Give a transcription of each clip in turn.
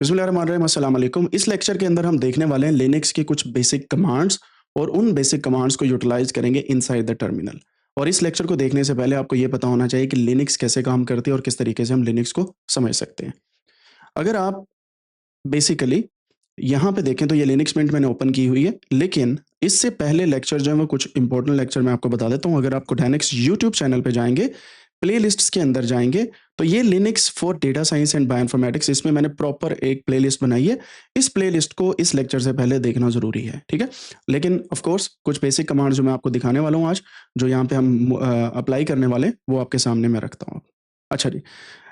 बिस्मिल्लाहिर्रहमानिर्रहीम, अस्सलाम वालेकुम। इस लेक्चर के अंदर हम देखने वाले हैं लिनक्स के कुछ बेसिक कमांड्स और उन बेसिक कमांड्स को यूटिलाइज करेंगे इनसाइड द टर्मिनल। और इस लेक्चर को देखने से पहले आपको ये पता होना चाहिए कि लिनक्स कैसे काम करती है और किस तरीके से हम लिनक्स को समझ सकते हैं। अगर आप बेसिकली यहाँ पे देखें तो ये लिनक्स मिंट मैंने ओपन की हुई है, लेकिन इससे पहले लेक्चर जो है वो कुछ इंपॉर्टेंट लेक्चर मैं आपको बता देता हूँ। अगर आप कोडाइनेक्स यूट्यूब चैनल पे जाएंगे, प्लेलिस्ट्स के अंदर जाएंगे, तो ये Linux for data science and bioinformatics, इसमें मैंने प्रॉपर एक प्लेलिस्ट बनाई है। इस प्लेलिस्ट को इस लेक्चर से पहले देखना जरूरी है, ठीक है। लेकिन ऑफ कोर्स कुछ बेसिक कमांड जो मैं आपको दिखाने वाला हूँ आज, जो यहाँ पे हम अप्लाई करने वाले हैं, वो आपके सामने मैं रखता हूँ। अच्छा जी,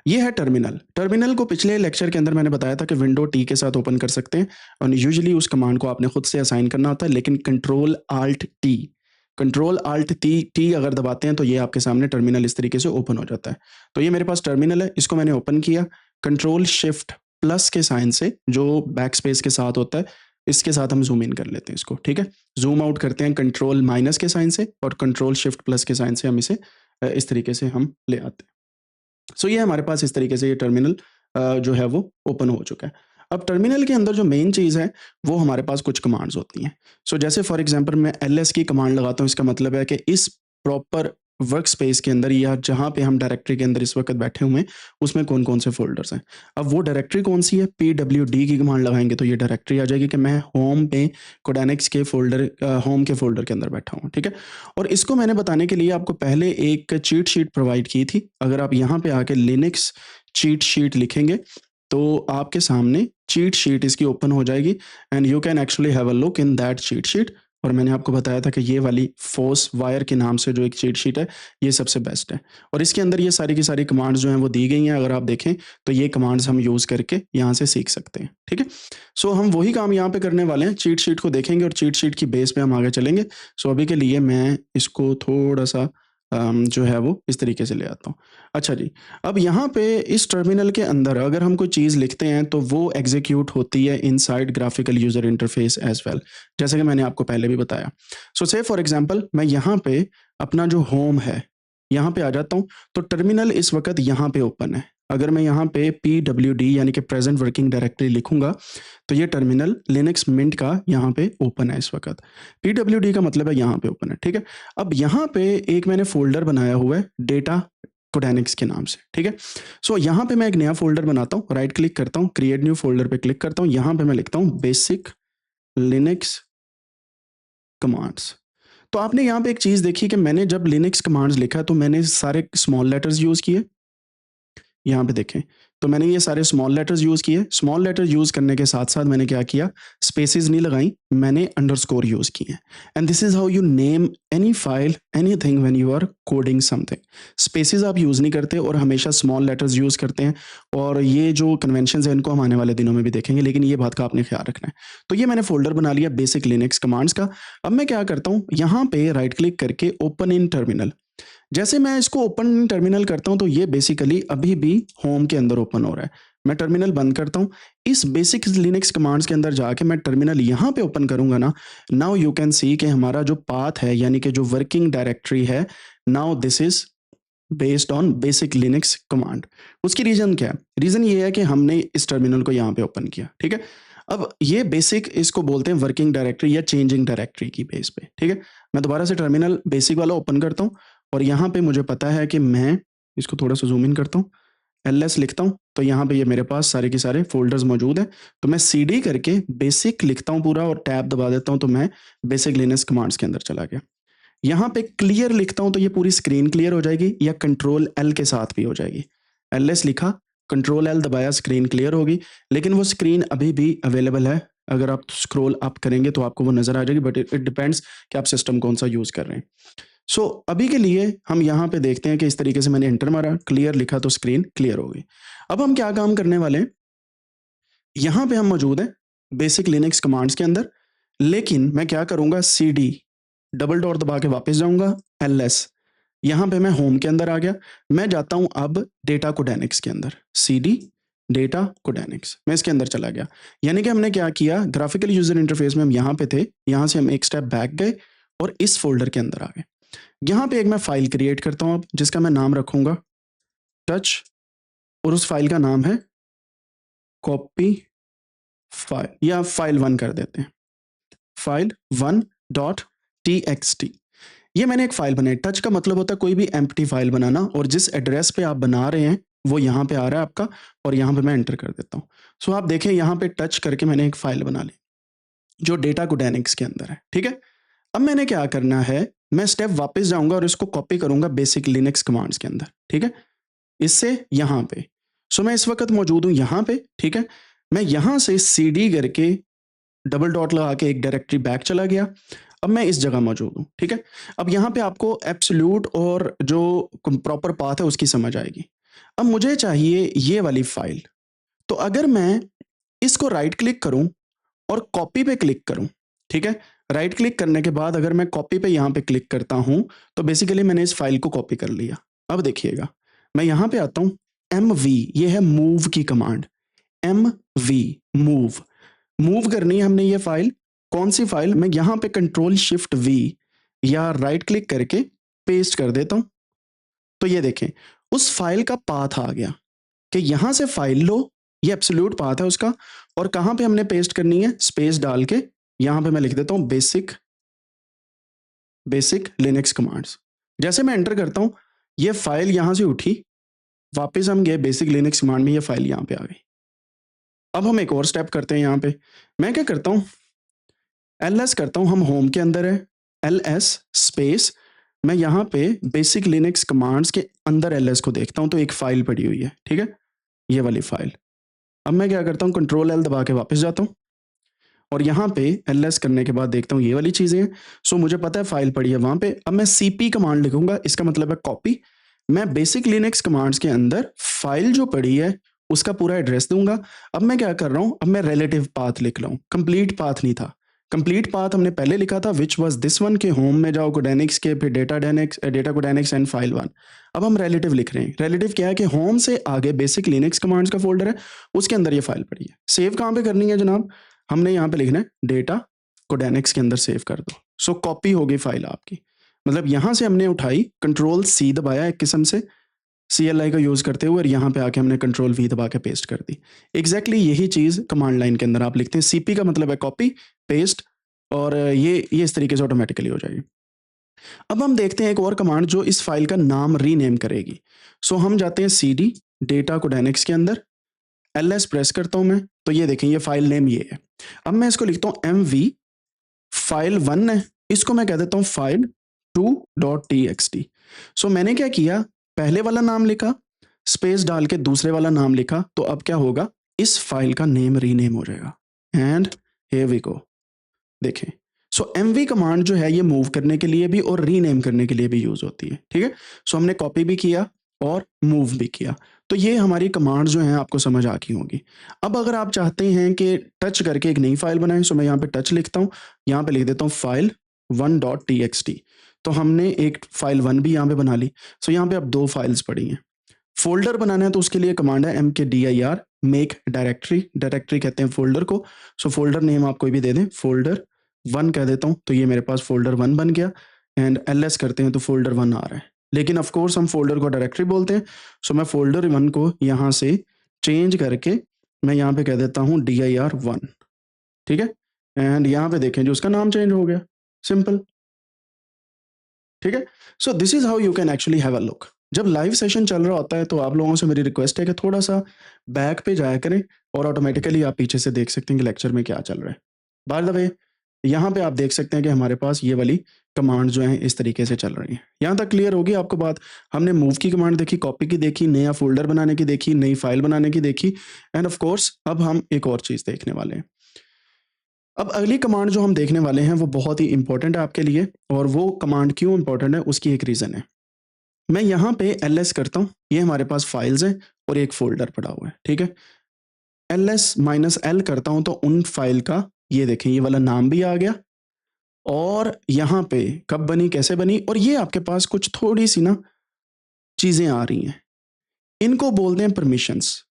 ये है टर्मिनल। टर्मिनल को पिछले लेक्चर के अंदर मैंने बताया था कि विंडो टी के साथ ओपन कर सकते हैं और यूजुअली उस कमांड को आपने खुद से असाइन करना होता है, लेकिन कंट्रोल आल्ट टी अगर दबाते हैं तो ये आपके सामने टर्मिनल इस तरीके से ओपन हो जाता है। तो ये मेरे पास टर्मिनल है, इसको मैंने ओपन किया कंट्रोल शिफ्ट प्लस के साइन से, जो बैक स्पेस के साथ होता है, इसके साथ हम जूम इन कर लेते हैं इसको, ठीक है। जूम आउट करते हैं कंट्रोल माइनस के साइन से और कंट्रोल शिफ्ट प्लस के साइन से हम इसे इस तरीके से हम ले आते हैं। सो ये हमारे पास इस तरीके से ये टर्मिनल जो है वो ओपन हो चुका है। अब टर्मिनल के अंदर जो मेन चीज़ है वो हमारे पास कुछ कमांड्स होती हैं। सो जैसे फॉर एग्जांपल मैं एलएस की कमांड लगाता हूँ, इसका मतलब है कि इस प्रॉपर वर्क स्पेस के अंदर या जहाँ पे हम डायरेक्टरी के अंदर इस वक्त बैठे हुए हैं उसमें कौन कौन से फोल्डर्स हैं। अब वो डायरेक्टरी कौन सी है, PWD की कमांड लगाएंगे तो ये डायरेक्टरी आ जाएगी कि मैं होम पे कोडाइनेक्स के फोल्डर होम के फोल्डर के अंदर बैठा हूँ, ठीक है। और इसको मैंने बताने के लिए आपको पहले एक चीट शीट प्रोवाइड की थी। अगर आप यहाँ पे आके लिनक्स चीट शीट लिखेंगे तो आपके सामने चीट शीट इसकी ओपन हो जाएगी and you can actually have a look in that cheat sheet. और मैंने आपको बताया था कि ये वाली फोर्स वायर के नाम से जो एक चीट शीट है ये सबसे बेस्ट है। और इसके अंदर ये सारी की सारी कमांड्स जो हैं वो दी गई हैं। अगर आप देखें तो ये कमांड्स हम यूज़ करके यहाँ से सीख सकते हैं, ठीक है। सो हम वही काम यहाँ पे करने वाले हैं, चीट शीट को देखेंगे और चीट शीट की बेस पे हम आगे चलेंगे। सो अभी के लिए मैं इसको थोड़ा सा जो है वो इस तरीके से ले आता हूँ। अच्छा जी, अब यहाँ पे इस टर्मिनल के अंदर अगर हम कोई चीज़ लिखते हैं तो वो एग्जीक्यूट होती है inside graphical user interface as well, जैसे कि मैंने आपको पहले भी बताया। सो से फॉर एग्जांपल मैं यहाँ पे अपना जो होम है यहाँ पे आ जाता हूँ, तो टर्मिनल इस वक्त यहाँ पे ओपन है। अगर मैं यहाँ पे PWD यानी कि प्रेजेंट वर्किंग डायरेक्टरी लिखूंगा तो ये टर्मिनल लिनक्स मिंट का यहाँ पे ओपन है इस वक्त। PWD का मतलब है यहाँ पे ओपन है, ठीक है। अब यहाँ पे एक मैंने फोल्डर बनाया हुआ है डेटा कोडाइनेक्स के नाम से, ठीक है। सो यहाँ पे मैं एक नया फोल्डर बनाता हूँ, राइट क्लिक करता हूँ, क्रिएट न्यू फोल्डर पे क्लिक करता हूँ। यहाँ पे मैं लिखता हूँ बेसिक लिनक्स कमांड्स। तो आपने यहाँ पे एक चीज देखी कि मैंने जब लिनक्स कमांड्स लिखा तो मैंने सारे स्मॉल लेटर्स यूज किए। यहाँ पे देखें तो मैंने ये सारे स्मॉल लेटर्स यूज़ किए। स्मॉल लेटर यूज़ करने के साथ साथ मैंने क्या किया, स्पेसेस नहीं लगाई, मैंने अंडरस्कोर यूज़ किए। And this is how you name any file anything when you are coding something. Spaces आप यूज़ नहीं करते और हमेशा स्मॉल लेटर्स यूज़ करते हैं। और ये जो कन्वेंशन है इनको हम आने वाले दिनों में भी देखेंगे, लेकिन ये बात का आपने ख्याल रखना है। तो ये मैंने फोल्डर बना लिया बेसिक लिनक्स कमांड्स का। अब मैं क्या करता हूँ, यहाँ पे राइट क्लिक करके ओपन इन टर्मिनल। जैसे मैं इसको ओपन टर्मिनल करता हूं तो ये बेसिकली अभी भी होम के अंदर ओपन हो रहा है। मैं टर्मिनल बंद करता हूं, इस बेसिक लिनक्स कमांड्स के अंदर जाके मैं टर्मिनल यहां पे ओपन करूंगा ना, नाउ यू कैन सी कि हमारा जो पाथ है यानी कि जो वर्किंग डायरेक्टरी है, now this is based on basic Linux command. उसकी रीजन क्या है, रीजन ये है कि हमने इस टर्मिनल को यहाँ पे ओपन किया, ठीक है। अब ये बेसिक इसको बोलते हैं वर्किंग डायरेक्टरी या चेंजिंग डायरेक्टरी की बेस पे, ठीक है। मैं दोबारा से टर्मिनल बेसिक वाला ओपन करता हूँ और यहाँ पे मुझे पता है कि मैं इसको थोड़ा सा जूम इन करता हूँ, ls लिखता हूँ तो यहाँ पे ये मेरे पास सारे के सारे फोल्डर्स मौजूद हैं। तो मैं cd करके बेसिक लिखता हूँ पूरा और टैब दबा देता हूँ तो मैं बेसिक लिनक्स कमांड्स के अंदर चला गया। यहाँ पे क्लियर लिखता हूँ तो ये पूरी स्क्रीन क्लियर हो जाएगी, या कंट्रोल L के साथ भी हो जाएगी। ls लिखा, कंट्रोल L दबाया, स्क्रीन क्लियर होगी, लेकिन वो स्क्रीन अभी भी अवेलेबल है। अगर आप स्क्रॉल अप करेंगे तो आपको वो नजर आ जाएगी, बट इट डिपेंड्स कि आप सिस्टम कौन सा यूज कर रहे हैं। सो अभी के लिए हम यहाँ पे देखते हैं कि इस तरीके से मैंने एंटर मारा, क्लियर लिखा तो स्क्रीन क्लियर हो गई। अब हम क्या काम करने वाले हैं, यहाँ पे हम मौजूद हैं बेसिक लिनक्स कमांड्स के अंदर, लेकिन मैं क्या करूंगा, cd डबल डॉट दबा के वापस जाऊंगा, ls, यहाँ पे मैं होम के अंदर आ गया। मैं जाता हूं अब डेटा कोडाइनेक्स के अंदर, cd डेटा कोडाइनेक्स, मैं इसके अंदर चला गया। यानी कि हमने क्या किया, ग्राफिकल यूजर इंटरफेस में हम यहाँ पे थे, यहाँ से हम एक स्टेप बैक गए और इस फोल्डर के अंदर आ गए। यहाँ पे एक मैं फाइल क्रिएट करता हूँ अब, जिसका मैं नाम रखूंगा टच, और उस फाइल का नाम है कॉपी फाइल या फाइल 1 कर देते हैं, फाइल 1 डॉट txt। ये मैंने एक फाइल बनाई। टच का मतलब होता है कोई भी एम्प्टी फाइल बनाना, और जिस एड्रेस पे आप बना रहे हैं वो यहाँ पे आ रहा है आपका, और यहाँ पे मैं एंटर कर देता हूँ। सो आप देखें यहाँ पे टच करके मैंने एक फाइल बना ली जो डेटाकोडायनेक्स के अंदर है, ठीक है। अब मैंने क्या करना है, मैं स्टेप वापस जाऊंगा और इसको कॉपी करूंगा बेसिक लिनक्स कमांड्स के अंदर, ठीक है, इससे यहाँ पे। सो मैं इस वक्त मौजूद हूँ यहाँ पे, ठीक है। मैं यहाँ से cd करके डबल डॉट लगा के एक डायरेक्टरी बैक चला गया। अब मैं इस जगह मौजूद हूँ, ठीक है। अब यहाँ पे आपको एब्सोल्यूट और जो प्रॉपर पाथ है उसकी समझ आएगी। अब मुझे चाहिए ये वाली फाइल, तो अगर मैं इसको राइट क्लिक करूं और कॉपी पे क्लिक करूं, ठीक है, राइट क्लिक करने के बाद अगर मैं कॉपी पे यहाँ पे क्लिक करता हूं तो बेसिकली मैंने इस फाइल को कॉपी कर लिया। अब देखिएगा, मैं यहाँ पे आता हूं, mv, ये है मूव की कमांड, mv मूव, मूव करनी है हमने ये फाइल। कौन सी फाइल, मैं यहाँ पे कंट्रोल शिफ्ट v या राइट क्लिक करके पेस्ट कर देता हूं। तो ये देखें उस फाइल का पाथ आ गया कि यहां से फाइल लो, ये एब्सोल्यूट पाथ है उसका, और कहां पे हमने पेस्ट करनी है, स्पेस डाल के यहां पे मैं लिख देता हूं बेसिक लिनक्स कमांड्स। जैसे मैं एंटर करता हूं ये फाइल यहां से उठी, वापस हम गए बेसिक लिनक्स कमांड में, ये फाइल यहां पे आ गई। अब हम एक और स्टेप करते हैं, यहां पे मैं क्या करता हूं, ls करता हूं, हम होम के अंदर है, ls स्पेस, मैं यहां पे बेसिक लिनक्स कमांड्स के अंदर ls को देखता हूं तो एक फाइल पड़ी हुई है, ठीक है, ये वाली फाइल। अब मैं क्या करता हूँ, कंट्रोल एल दबा के वापस जाता हूँ और यहाँ पे ls करने के बाद देखता हूँ ये वाली चीज़ें हैं। सो मुझे पता है फाइल पड़ी है वहाँ पे। अब मैं cp कमांड लिखूंगा, इसका मतलब है कॉपी। मैं बेसिक लिनक्स कमांड्स के अंदर फाइल जो पड़ी है उसका पूरा एड्रेस दूंगा। अब मैं क्या कर रहा हूँ, अब मैं रिलेटिव पाथ लिख रहा हूँ, कंप्लीट पाथ नहीं था। कंप्लीट पाथ हमने पहले लिखा था विच वाज दिस वन, के होम में जाओ कोडायनेक्स के, फिर डेटाकोडायनेक्स एंड फाइल 1। अब हम रिलेटिव लिख रहे हैं। रिलेटिव क्या है कि होम से आगे बेसिक लिनक्स कमांड्स का फोल्डर है, उसके अंदर ये फाइल पड़ी है। सेव कहाँ पे करनी है जनाब, हमने यहाँ पे लिखना है डेटाकोडायनेक्स के अंदर सेव कर दो। सो कॉपी हो गई फाइल आपकी, मतलब यहाँ से हमने उठाई, कंट्रोल सी दबाया एक किस्म से CLI का यूज़ करते हुए, और यहाँ पे आके हमने कंट्रोल V दबा के पेस्ट कर दी। एग्जैक्टली यही चीज़ कमांड लाइन के अंदर आप लिखते हैं। CP का मतलब है कॉपी पेस्ट, और ये इस तरीके से ऑटोमेटिकली हो जाएगी। अब हम देखते हैं एक और कमांड जो इस फाइल का नाम रीनेम करेगी। सो हम जाते हैं CD डेटाकोडायनेक्स के अंदर, ls प्रेस करता हूँ मैं, तो ये देखें ये फाइल नेम ये है। अब मैं इसको लिखता हूँ mv, फाइल 1 है, इसको मैं कह देता हूँ फाइल 2.txt। सो मैंने क्या किया, पहले वाला नाम लिखा, स्पेस डाल के दूसरे वाला नाम लिखा, तो अब क्या होगा, इस फाइल का नेम रीनेम हो जाएगा। एंड हियर वी गो, देखें। सो mv कमांड जो है ये मूव करने के लिए भी और रीनेम करने के लिए भी यूज होती है, ठीक है। सो हमने कॉपी भी किया और मूव भी किया, तो ये हमारी कमांड जो हैं आपको समझ आ गई होंगी। अब अगर आप चाहते हैं कि टच करके एक नई फाइल बनाएं, सो मैं यहाँ पे टच लिखता हूँ, यहाँ पे लिख देता हूँ फाइल 1.txt। तो हमने एक फाइल 1 भी यहाँ पे बना ली। सो यहाँ पे अब 2 फाइल्स पड़ी हैं। फोल्डर बनाना है तो उसके लिए कमांड है mkdir मेक डायरेक्टरी, डायरेक्टरी कहते हैं फोल्डर को। सो फोल्डर नेम आप कोई भी दे दें, फोल्डर 1 कह देता हूँ, तो ये मेरे पास फोल्डर 1 बन गया। एंड ls करते हैं तो फोल्डर 1 आ रहा है, लेकिन ऑफ कोर्स हम फोल्डर को डायरेक्टरी बोलते हैं। सो मैं फोल्डर 1 को यहाँ से चेंज करके मैं यहाँ पे कह देता हूँ dir1, ठीक है। एंड यहाँ पे देखें जो उसका नाम चेंज हो गया, सिंपल, ठीक है। So this is how you can actually have a look. जब लाइव सेशन चल रहा होता है तो आप लोगों से मेरी रिक्वेस्ट है कि थोड़ा सा बैक पे जाया करें, और ऑटोमेटिकली आप पीछे से देख सकते हैं कि लेक्चर में क्या चल रहा है। बाय द वे, यहाँ पे आप देख सकते हैं कि हमारे पास ये वाली कमांड जो है इस तरीके से चल रही है। यहाँ तक क्लियर होगी आपको बात। हमने मूव की कमांड देखी, कॉपी की देखी, नया फोल्डर बनाने की देखी, नई फाइल बनाने की देखी, एंड ऑफ कोर्स अब हम एक और चीज देखने वाले हैं। अब अगली कमांड जो हम देखने वाले हैं वो बहुत ही इंपॉर्टेंट है आपके लिए, और वो कमांड क्यों इंपॉर्टेंट है उसकी एक रीजन है। मैं यहाँ पे ls करता हूँ, ये हमारे पास फाइल्स हैं और एक फोल्डर पड़ा हुआ है, ठीक है। ls-l करता हूँ तो उन फाइल का ये देखें ये वाला नाम भी आ गया, और यहाँ पे कब बनी, कैसे बनी, और ये आपके पास कुछ थोड़ी सी ना चीजें आ रही हैं, इनको बोलते हैं परमिशंस,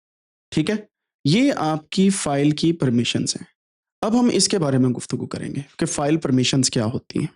ठीक है। ये आपकी फाइल की परमिशंस हैं। अब हम इसके बारे में गुफ्तगू करेंगे कि फाइल परमिशंस क्या होती हैं।